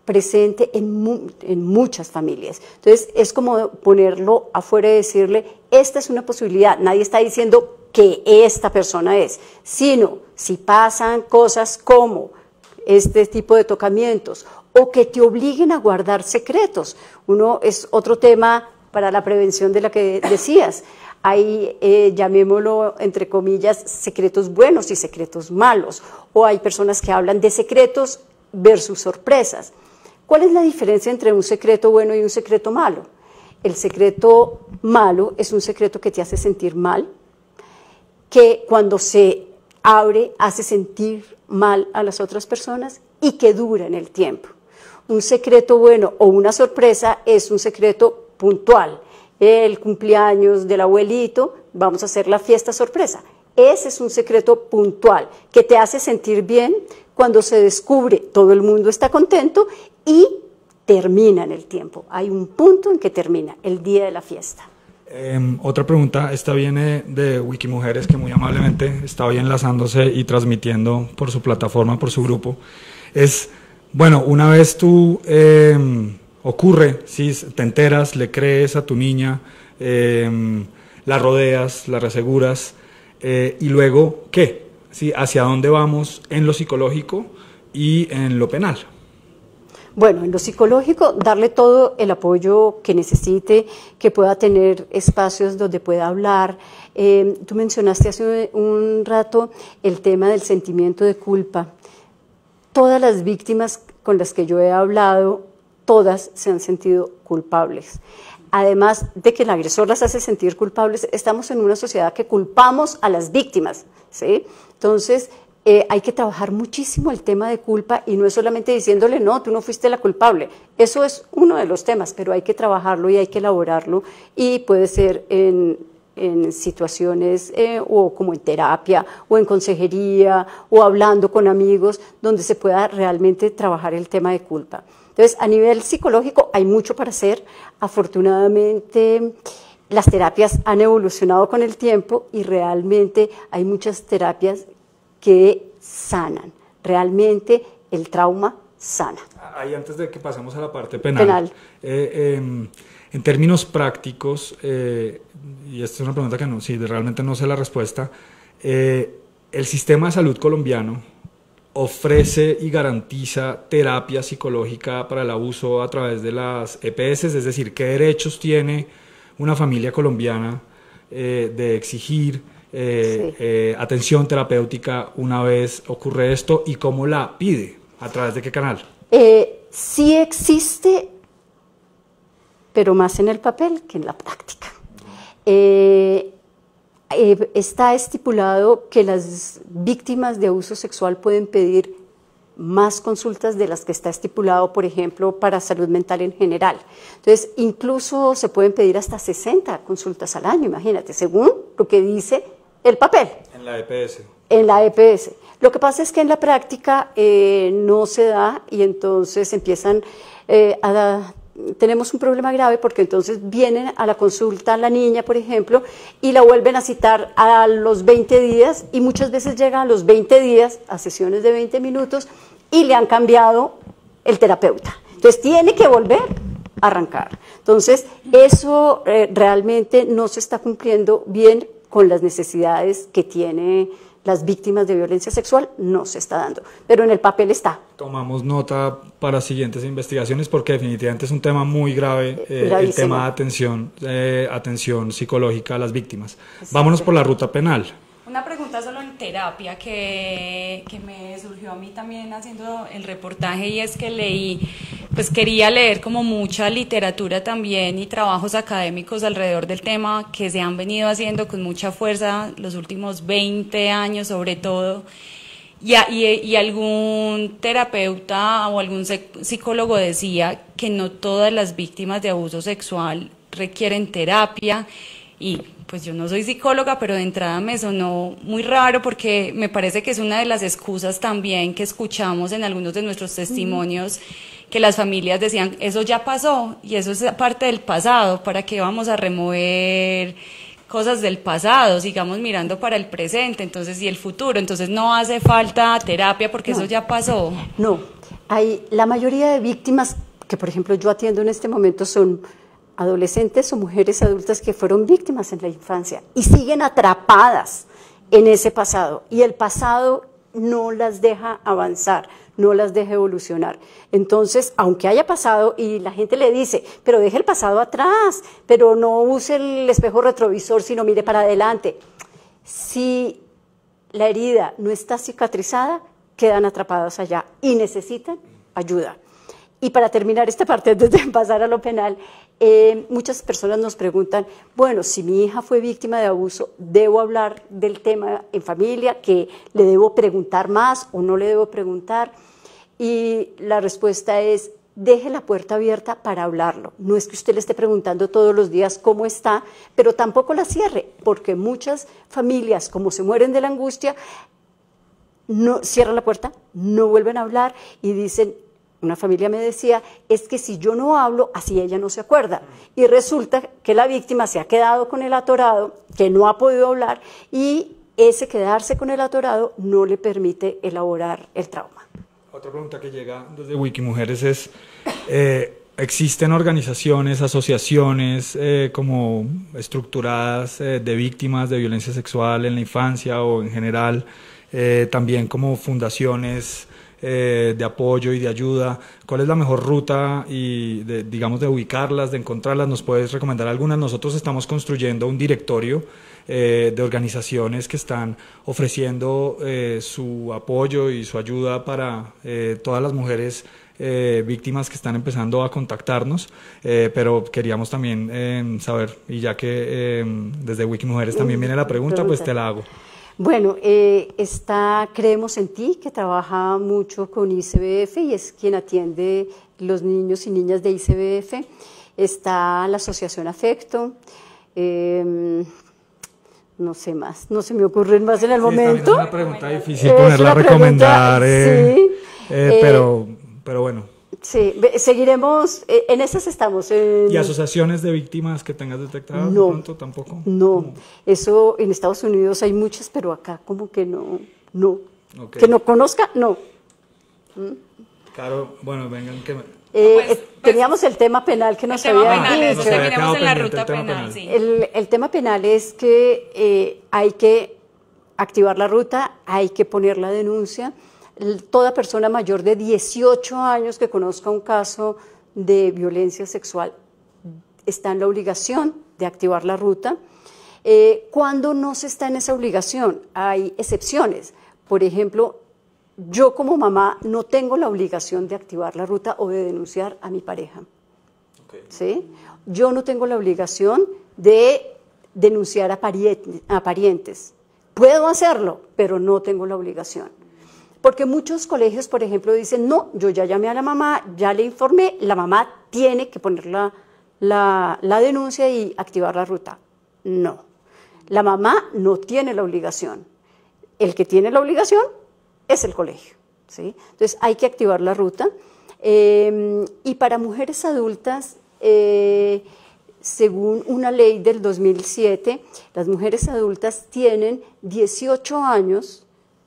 presente en muchas familias. Entonces, es como ponerlo afuera y decirle, esta es una posibilidad. Nadie está diciendo que esta persona es, sino si pasan cosas como este tipo de tocamientos o que te obliguen a guardar secretos. Uno es otro tema para la prevención de la que decías. Hay, llamémoslo entre comillas, secretos buenos y secretos malos. O hay personas que hablan de secretos versus sorpresas. ¿Cuál es la diferencia entre un secreto bueno y un secreto malo? El secreto malo es un secreto que te hace sentir mal, que cuando se abre hace sentir mal a las otras personas y que dura en el tiempo. Un secreto bueno o una sorpresa es un secreto puntual. El cumpleaños del abuelito, vamos a hacer la fiesta sorpresa. Ese es un secreto puntual que te hace sentir bien. Cuando se descubre, todo el mundo está contento y termina en el tiempo. Hay un punto en que termina, el día de la fiesta. Otra pregunta, esta viene de Wikimujeres, que muy amablemente está hoy enlazándose y transmitiendo por su plataforma, por su grupo. Es, bueno, una vez tú ocurre, ¿sí? Te enteras, le crees a tu niña, la rodeas, la reaseguras, y luego, ¿qué? ¿Sí? ¿Hacia dónde vamos en lo psicológico y en lo penal? Bueno, en lo psicológico, darle todo el apoyo que necesite, que pueda tener espacios donde pueda hablar. Tú mencionaste hace un rato el tema del sentimiento de culpa. Todas las víctimas con las que yo he hablado, todas se han sentido culpables. Además de que el agresor las hace sentir culpables, estamos en una sociedad que culpamos a las víctimas, ¿sí? Entonces, hay que trabajar muchísimo el tema de culpa y no es solamente diciéndole, no, tú no fuiste la culpable. Eso es uno de los temas, pero hay que trabajarlo y hay que elaborarlo y puede ser en situaciones o como en terapia o en consejería o hablando con amigos donde se pueda realmente trabajar el tema de culpa. Entonces, a nivel psicológico hay mucho para hacer. Afortunadamente, las terapias han evolucionado con el tiempo y realmente hay muchas terapias que sanan. Realmente el trauma sana. Ahí, antes de que pasemos a la parte penal. En términos prácticos, y esta es una pregunta que no, sí, realmente no sé la respuesta, el sistema de salud colombiano ofrece y garantiza terapia psicológica para el abuso a través de las EPS, es decir, ¿qué derechos tiene una familia colombiana de exigir atención terapéutica una vez ocurre esto y cómo la pide? ¿A través de qué canal? Sí existe, pero más en el papel que en la práctica. Está estipulado que las víctimas de abuso sexual pueden pedir más consultas de las que está estipulado, por ejemplo, para salud mental en general. Entonces, incluso se pueden pedir hasta 60 consultas al año, imagínate, según lo que dice el papel. En la EPS. En la EPS. Lo que pasa es que en la práctica no se da y entonces empiezan tenemos un problema grave porque entonces vienen a la consulta la niña, por ejemplo, y la vuelven a citar a los 20 días y muchas veces llega a los 20 días a sesiones de 20 minutos y le han cambiado el terapeuta. Entonces tiene que volver a arrancar. Entonces eso realmente no se está cumpliendo bien con las necesidades que tiene las víctimas de violencia sexual, no se está dando, pero en el papel está. Tomamos nota para siguientes investigaciones porque definitivamente es un tema muy grave, el tema de atención psicológica a las víctimas. Sí. Vámonos por la ruta penal. Una pregunta solo en terapia que me surgió a mí también haciendo el reportaje y es que leí, pues quería leer como mucha literatura también y trabajos académicos alrededor del tema que se han venido haciendo con mucha fuerza los últimos 20 años sobre todo y algún terapeuta o algún psicólogo decía que no todas las víctimas de abuso sexual requieren terapia y pues yo no soy psicóloga, pero de entrada me sonó muy raro porque me parece que es una de las excusas también que escuchamos en algunos de nuestros testimonios, que las familias decían, eso ya pasó y eso es parte del pasado, ¿para qué vamos a remover cosas del pasado? Sigamos mirando para el presente, entonces, y el futuro, entonces no hace falta terapia porque eso ya pasó. No, la mayoría de víctimas que, por ejemplo, yo atiendo en este momento son adolescentes o mujeres adultas que fueron víctimas en la infancia y siguen atrapadas en ese pasado y el pasado no las deja avanzar, no las deja evolucionar. Entonces, aunque haya pasado y la gente le dice, pero deje el pasado atrás, pero no use el espejo retrovisor, sino mire para adelante. Si la herida no está cicatrizada, quedan atrapadas allá y necesitan ayuda. Y para terminar esta parte, antes de pasar a lo penal, muchas personas nos preguntan, bueno, si mi hija fue víctima de abuso, ¿debo hablar del tema en familia? ¿Que le debo preguntar más o no le debo preguntar? Y la respuesta es, deje la puerta abierta para hablarlo. No es que usted le esté preguntando todos los días cómo está, pero tampoco la cierre, porque muchas familias, como se mueren de la angustia, no cierran la puerta, no vuelven a hablar y dicen, una familia me decía, es que si yo no hablo, así ella no se acuerda. Y resulta que la víctima se ha quedado con el atorado, que no ha podido hablar, y ese quedarse con el atorado no le permite elaborar el trauma. Otra pregunta que llega desde Wikimujeres es, ¿existen organizaciones, asociaciones como estructuradas de víctimas de violencia sexual en la infancia o en general, también como fundaciones de apoyo y de ayuda? ¿Cuál es la mejor ruta y digamos de ubicarlas, de encontrarlas? ¿Nos puedes recomendar algunas? Nosotros estamos construyendo un directorio de organizaciones que están ofreciendo su apoyo y su ayuda para todas las mujeres víctimas que están empezando a contactarnos, pero queríamos también saber, y ya que desde Wikimujeres también viene la pregunta, pues te la hago. Bueno, está Creemos en Ti, que trabaja mucho con ICBF y es quien atiende los niños y niñas de ICBF. Está la Asociación Afecto, no sé más, no se me ocurren más en el momento. Es una pregunta difícil ponerla a recomendar, sí, pero bueno. Sí, seguiremos, en esas estamos. ¿Y asociaciones de víctimas que tengas detectadas no, de pronto tampoco? No, eso en Estados Unidos hay muchas, pero acá como que no. Okay. Que no conozca, no. Claro, bueno, vengan que... teníamos el tema penal que nos había dicho. Seguiremos en la ruta penal, sí. El tema penal es que hay que activar la ruta, hay que poner la denuncia. Toda persona mayor de 18 años que conozca un caso de violencia sexual está en la obligación de activar la ruta. Cuando no se está en esa obligación, hay excepciones. Por ejemplo, yo como mamá no tengo la obligación de activar la ruta o de denunciar a mi pareja. Okay. ¿Sí? Yo no tengo la obligación de denunciar a parientes. Puedo hacerlo, pero no tengo la obligación. Porque muchos colegios, por ejemplo, dicen, no, yo ya llamé a la mamá, ya le informé, la mamá tiene que poner la denuncia y activar la ruta. No, la mamá no tiene la obligación. El que tiene la obligación es el colegio, ¿sí? Entonces hay que activar la ruta. Y para mujeres adultas, según una ley del 2007, las mujeres adultas tienen 18 años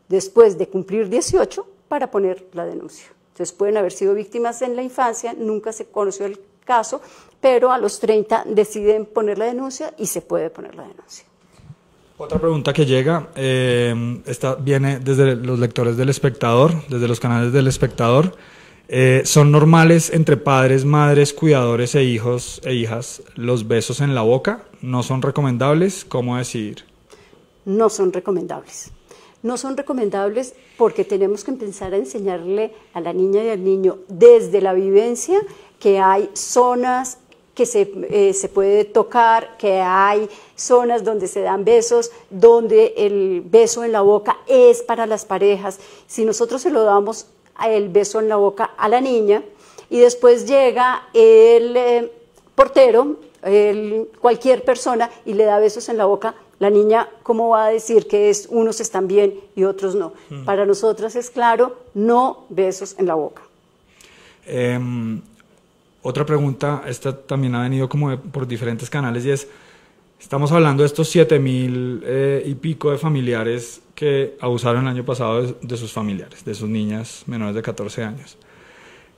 después de cumplir 18 para poner la denuncia. Entonces pueden haber sido víctimas en la infancia, nunca se conoció el caso, pero a los 30 deciden poner la denuncia y se puede poner la denuncia. Otra pregunta que llega, viene desde los lectores del Espectador, desde los canales del Espectador. ¿Son normales entre padres, madres, cuidadores e hijos e hijas los besos en la boca? ¿No son recomendables? ¿Cómo decidir? No son recomendables. No son recomendables porque tenemos que empezar a enseñarle a la niña y al niño desde la vivencia que hay zonas que se puede tocar, que hay zonas donde se dan besos, donde el beso en la boca es para las parejas. Si nosotros se lo damos el beso en la boca a la niña y después llega el portero, cualquier persona y le da besos en la boca, la niña, ¿cómo va a decir que unos están bien y otros no? Para nosotras es claro, no besos en la boca. Otra pregunta, esta también ha venido como por diferentes canales y es, estamos hablando de estos 7.000 y pico de familiares que abusaron el año pasado de sus familiares, de sus niñas menores de 14 años.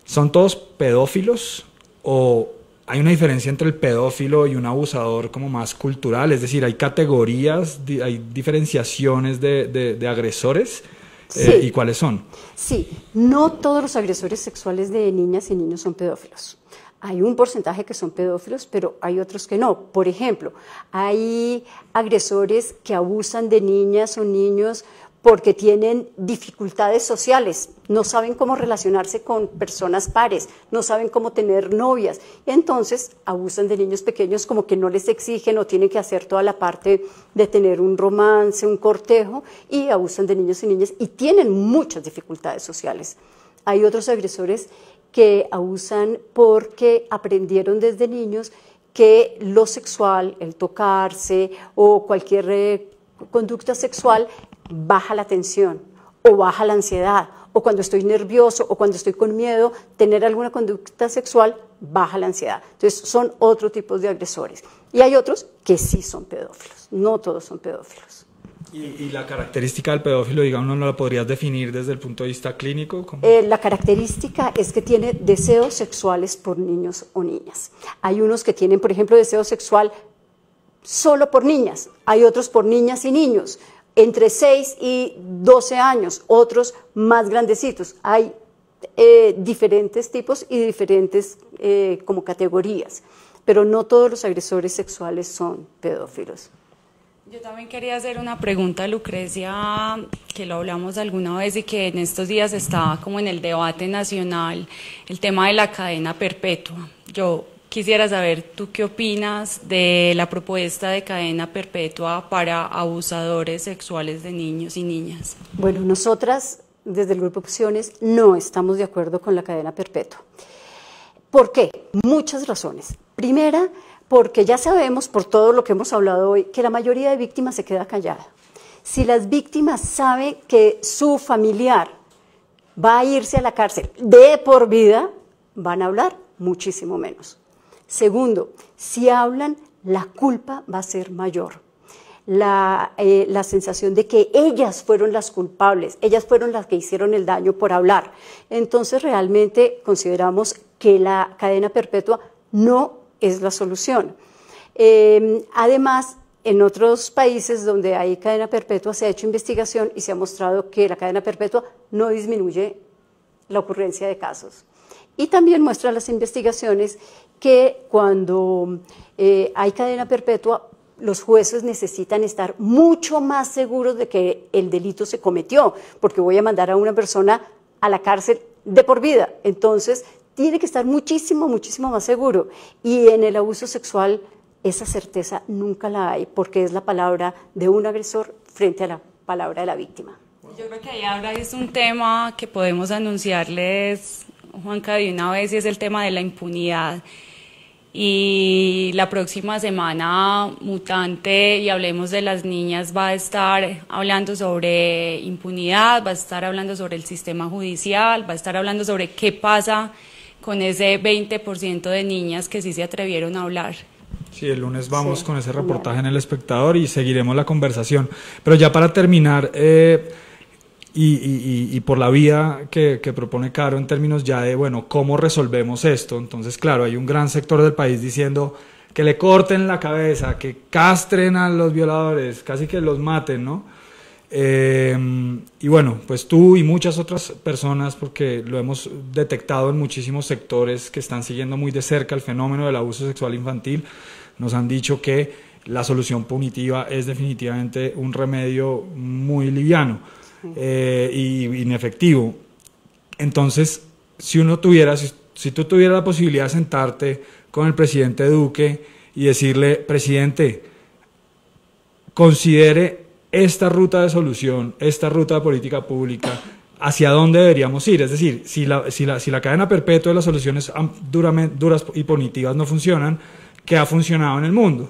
¿Son todos pedófilos o hay una diferencia entre el pedófilo y un abusador como más cultural? Es decir, ¿hay categorías, hay diferenciaciones de agresores? Sí. ¿Y cuáles son? Sí, no todos los agresores sexuales de niñas y niños son pedófilos. Hay un porcentaje que son pedófilos, pero hay otros que no. Por ejemplo, hay agresores que abusan de niñas o niños porque tienen dificultades sociales, no saben cómo relacionarse con personas pares, no saben cómo tener novias, y entonces abusan de niños pequeños como que no les exigen o tienen que hacer toda la parte de tener un romance, un cortejo, y abusan de niños y niñas y tienen muchas dificultades sociales. Hay otros agresores que abusan porque aprendieron desde niños que lo sexual, el tocarse o cualquier conducta sexual baja la tensión o baja la ansiedad o cuando estoy nervioso, o cuando estoy con miedo, tener alguna conducta sexual, baja la ansiedad. Entonces son otro tipo de agresores. Y hay otros que sí son pedófilos, no todos son pedófilos. ¿Y la característica del pedófilo, digamos, no la podrías definir desde el punto de vista clínico? La característica es que tiene deseos sexuales por niños o niñas. Hay unos que tienen, por ejemplo, deseo sexual solo por niñas, hay otros por niñas y niños, entre 6 y 12 años, otros más grandecitos. Hay diferentes tipos y diferentes como categorías, pero no todos los agresores sexuales son pedófilos. Yo también quería hacer una pregunta a Lucrecia, que lo hablamos alguna vez y que en estos días está como en el debate nacional, el tema de la cadena perpetua. Yo quisiera saber, ¿tú qué opinas de la propuesta de cadena perpetua para abusadores sexuales de niños y niñas? Bueno, nosotras desde el Grupo Opciones no estamos de acuerdo con la cadena perpetua. ¿Por qué? Muchas razones. Primera, porque ya sabemos, por todo lo que hemos hablado hoy, que la mayoría de víctimas se queda callada. Si las víctimas saben que su familiar va a irse a la cárcel de por vida, van a hablar muchísimo menos. Segundo, si hablan, la culpa va a ser mayor. La sensación de que ellas fueron las culpables, ellas fueron las que hicieron el daño por hablar. Entonces, realmente consideramos que la cadena perpetua no es la solución. Además, en otros países donde hay cadena perpetua se ha hecho investigación y se ha mostrado que la cadena perpetua no disminuye la ocurrencia de casos. Y también muestran las investigaciones que cuando hay cadena perpetua, los jueces necesitan estar mucho más seguros de que el delito se cometió, porque voy a mandar a una persona a la cárcel de por vida. Entonces, tiene que estar muchísimo, muchísimo más seguro. Y en el abuso sexual, esa certeza nunca la hay, porque es la palabra de un agresor frente a la palabra de la víctima. Yo creo que ahí ahora es un tema que podemos anunciarles, Juanca, de una vez, y es el tema de la impunidad. Y la próxima semana Mutante y Hablemos de las Niñas va a estar hablando sobre impunidad, va a estar hablando sobre el sistema judicial, va a estar hablando sobre qué pasa con ese 20% de niñas que sí se atrevieron a hablar. Sí, el lunes vamos con ese reportaje en El Espectador y seguiremos la conversación. Pero ya para terminar, y por la vía que propone Caro en términos ya de, bueno, ¿cómo resolvemos esto? Entonces, claro, hay un gran sector del país diciendo que le corten la cabeza, que castren a los violadores, casi que los maten, ¿no? Y bueno, pues tú y muchas otras personas, porque lo hemos detectado en muchísimos sectores que están siguiendo muy de cerca el fenómeno del abuso sexual infantil, nos han dicho que la solución punitiva es definitivamente un remedio muy liviano y inefectivo. Entonces, si tú tuvieras la posibilidad de sentarte con el presidente Duque y decirle, presidente, considere esta ruta de solución, esta ruta de política pública, ¿hacia dónde deberíamos ir? Es decir, si la cadena perpetua de las soluciones duras y punitivas no funcionan, ¿qué ha funcionado en el mundo?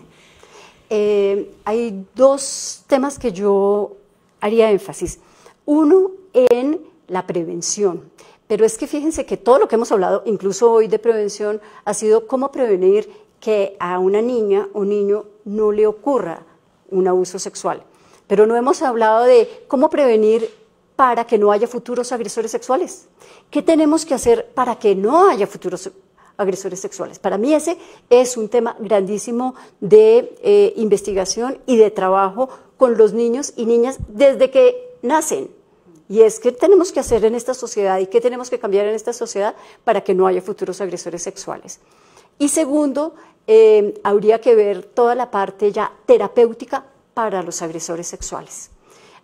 Hay dos temas que yo haría énfasis. Uno, en la prevención. Pero es que fíjense que todo lo que hemos hablado, incluso hoy de prevención, ha sido cómo prevenir que a una niña o niño no le ocurra un abuso sexual. Pero no hemos hablado de cómo prevenir para que no haya futuros agresores sexuales. ¿Qué tenemos que hacer para que no haya futuros agresores sexuales? Para mí ese es un tema grandísimo de investigación y de trabajo con los niños y niñas desde que nacen. Y es qué tenemos que hacer en esta sociedad y qué tenemos que cambiar en esta sociedad para que no haya futuros agresores sexuales. Y segundo, habría que ver toda la parte ya terapéutica para los agresores sexuales.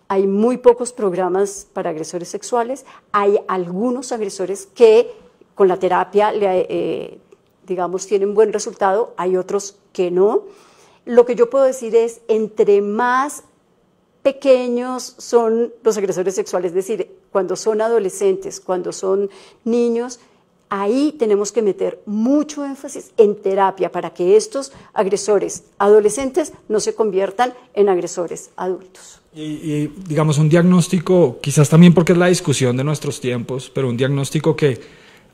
Hay muy pocos programas para agresores sexuales, hay algunos agresores que con la terapia, digamos, tienen buen resultado, hay otros que no. Lo que yo puedo decir es, entre más pequeños son los agresores sexuales, es decir, cuando son adolescentes, cuando son niños, Ahí tenemos que meter mucho énfasis en terapia para que estos agresores adolescentes no se conviertan en agresores adultos. Y digamos un diagnóstico, quizás también porque es la discusión de nuestros tiempos, pero un diagnóstico que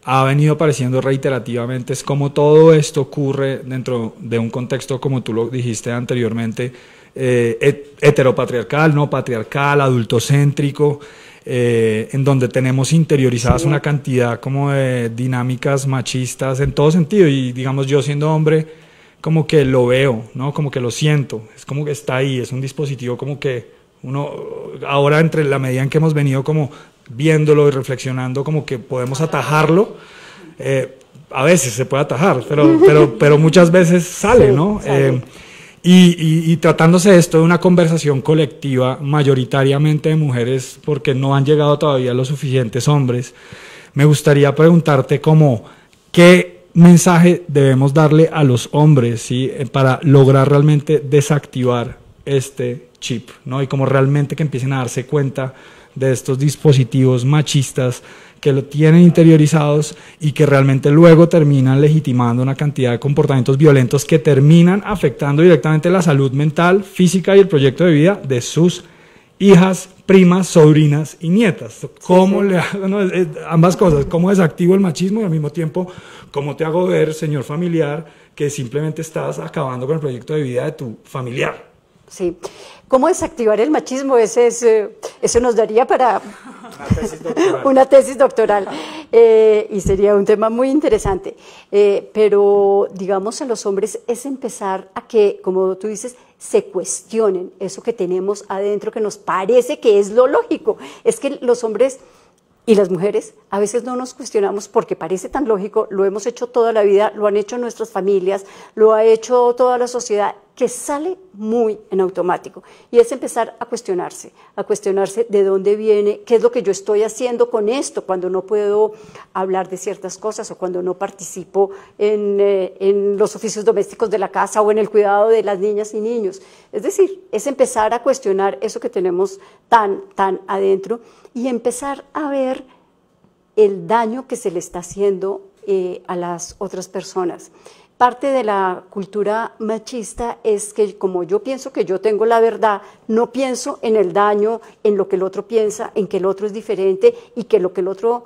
ha venido apareciendo reiterativamente es cómo todo esto ocurre dentro de un contexto, como tú lo dijiste anteriormente, heteropatriarcal, no patriarcal, adultocéntrico, en donde tenemos interiorizadas una cantidad como de dinámicas machistas en todo sentido, y digamos yo siendo hombre como que lo veo, ¿no? Como que lo siento, es como que está ahí, es un dispositivo como que uno ahora entre la medida en que hemos venido como viéndolo y reflexionando como que podemos atajarlo, a veces se puede atajar, pero muchas veces sale, ¿no? Sale. Y tratándose de esto de una conversación colectiva, mayoritariamente de mujeres, porque no han llegado todavía los suficientes hombres, me gustaría preguntarte como, ¿qué mensaje debemos darle a los hombres, ¿sí? Para lograr realmente desactivar este chip, ¿no? Y como realmente que empiecen a darse cuenta de estos dispositivos machistas que lo tienen interiorizados y que realmente luego terminan legitimando una cantidad de comportamientos violentos que terminan afectando directamente la salud mental, física y el proyecto de vida de sus hijas, primas, sobrinas y nietas. ¿Cómo le hago? No, ambas cosas, cómo desactivo el machismo y al mismo tiempo cómo te hago ver, señor familiar, que simplemente estás acabando con el proyecto de vida de tu familiar. Sí. ¿Cómo desactivar el machismo? Eso nos daría para una tesis doctoral y sería un tema muy interesante. Pero, digamos, a los hombres es empezar a que, como tú dices, se cuestionen eso que tenemos adentro, que nos parece que es lo lógico. Es que los hombres y las mujeres a veces no nos cuestionamos porque parece tan lógico, lo hemos hecho toda la vida, lo han hecho nuestras familias, lo ha hecho toda la sociedad, que sale muy en automático. Y es empezar a cuestionarse de dónde viene, qué es lo que yo estoy haciendo con esto cuando no puedo hablar de ciertas cosas o cuando no participo en los oficios domésticos de la casa o en el cuidado de las niñas y niños. Es decir, es empezar a cuestionar eso que tenemos tan adentro y empezar a ver el daño que se le está haciendo a las otras personas. Parte de la cultura machista es que como yo pienso que yo tengo la verdad, no pienso en el daño, en lo que el otro piensa, en que el otro es diferente y que lo que el otro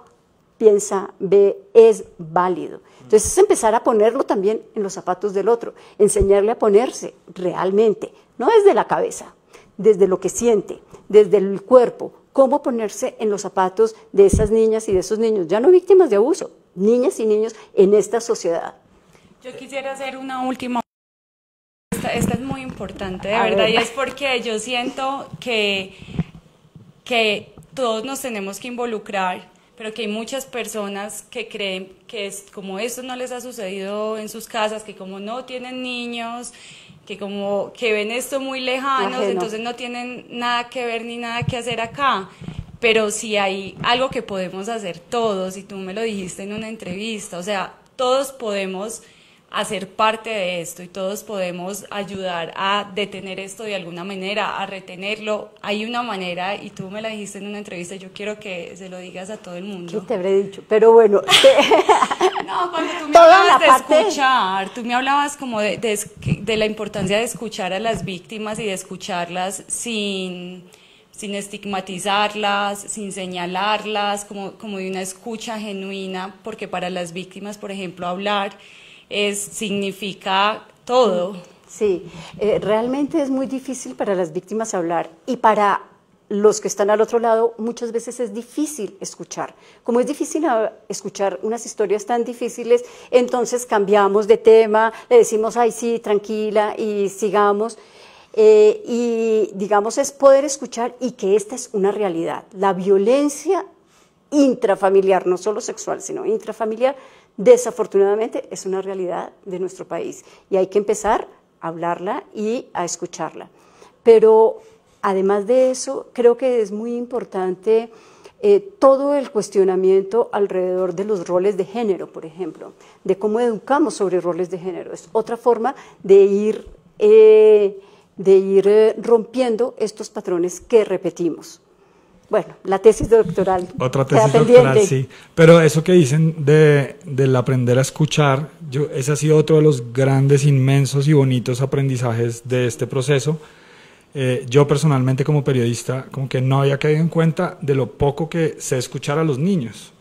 piensa, ve, es válido. Entonces es empezar a ponerlo también en los zapatos del otro, enseñarle a ponerse realmente, no desde la cabeza, desde lo que siente, desde el cuerpo, cómo ponerse en los zapatos de esas niñas y de esos niños, ya no víctimas de abuso, niñas y niños en esta sociedad. Yo quisiera hacer una última. Esta es muy importante, de verdad, y es porque yo siento que todos nos tenemos que involucrar, pero que hay muchas personas que creen que como esto no les ha sucedido en sus casas, que como no tienen niños, que como que ven esto muy lejanos, entonces no tienen nada que ver ni nada que hacer acá. Pero sí hay algo que podemos hacer todos, y tú me lo dijiste en una entrevista, o sea, todos podemos hacer parte de esto y todos podemos ayudar a detener esto de alguna manera, a retenerlo. Hay una manera, y tú me la dijiste en una entrevista, yo quiero que se lo digas a todo el mundo. ¿Qué te habré dicho? Pero bueno. No, cuando tú me hablabas de escuchar, tú me hablabas como de la importancia de escuchar a las víctimas y de escucharlas sin estigmatizarlas, sin señalarlas, como de una escucha genuina, porque para las víctimas, por ejemplo, hablar significa todo. Sí, realmente es muy difícil para las víctimas hablar, y para los que están al otro lado muchas veces es difícil escuchar. Como es difícil escuchar unas historias tan difíciles, entonces cambiamos de tema, le decimos, ay sí, tranquila, y sigamos. Y digamos, es poder escuchar y que esta es una realidad. La violencia intrafamiliar, no solo sexual, sino intrafamiliar, desafortunadamente es una realidad de nuestro país y hay que empezar a hablarla y a escucharla. Pero además de eso, creo que es muy importante todo el cuestionamiento alrededor de los roles de género, por ejemplo, de cómo educamos sobre roles de género. Es otra forma de ir rompiendo estos patrones que repetimos. bueno, la tesis doctoral. Otra queda tesis doctoral, pendiente. sí. Pero eso que dicen del aprender a escuchar, ese ha sido otro de los grandes, inmensos y bonitos aprendizajes de este proceso. Yo personalmente como periodista como que no había caído en cuenta de lo poco que sé escuchar a los niños,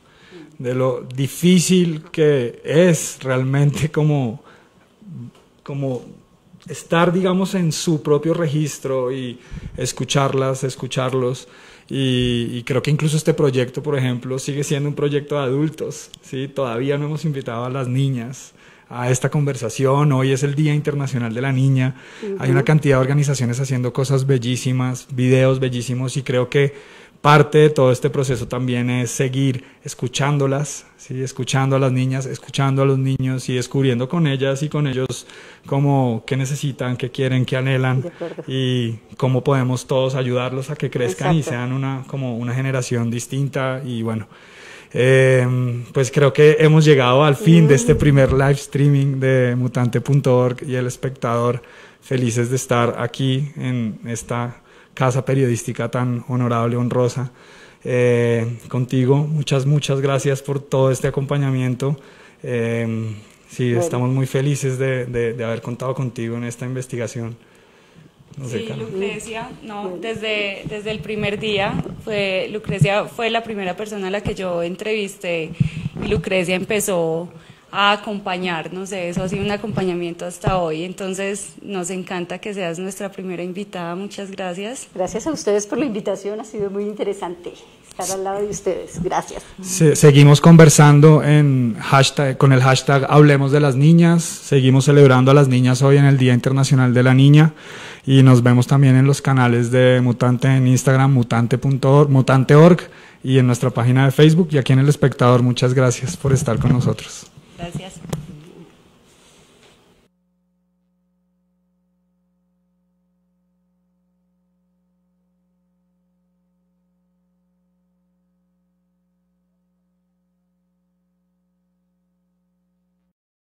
de lo difícil que es realmente como estar, digamos, en su propio registro y escucharlos. Y creo que incluso este proyecto, por ejemplo, sigue siendo un proyecto de adultos, ¿sí? Todavía no hemos invitado a las niñas a esta conversación. Hoy es el Día Internacional de la Niña. Hay una cantidad de organizaciones haciendo cosas bellísimas, videos bellísimos, y creo que parte de todo este proceso también es seguir escuchándolas, ¿sí? Escuchando a las niñas, escuchando a los niños y descubriendo con ellas y con ellos como qué necesitan, qué quieren, qué anhelan, y cómo podemos todos ayudarlos a que crezcan. Exacto. Y sean como una generación distinta. Y bueno, pues creo que hemos llegado al fin de este primer live streaming de Mutante.org y El Espectador. Felices de estar aquí en esta casa periodística tan honorable, honrosa, contigo. Muchas gracias por todo este acompañamiento. Sí, bueno, estamos muy felices de haber contado contigo en esta investigación. No sé, sí, Lucrecia, desde el primer día, Lucrecia fue la primera persona a la que yo entrevisté, y Lucrecia empezó a acompañarnos. Eso ha sido un acompañamiento hasta hoy. Entonces nos encanta que seas nuestra primera invitada. Muchas gracias. Gracias a ustedes por la invitación, ha sido muy interesante estar al lado de ustedes. Gracias. Seguimos conversando con el hashtag Hablemos de las Niñas. Seguimos celebrando a las niñas hoy en el Día Internacional de la Niña, y nos vemos también en los canales de Mutante en Instagram, Mutante.org, y en nuestra página de Facebook y aquí en El Espectador. Muchas gracias por estar con nosotros. Gracias.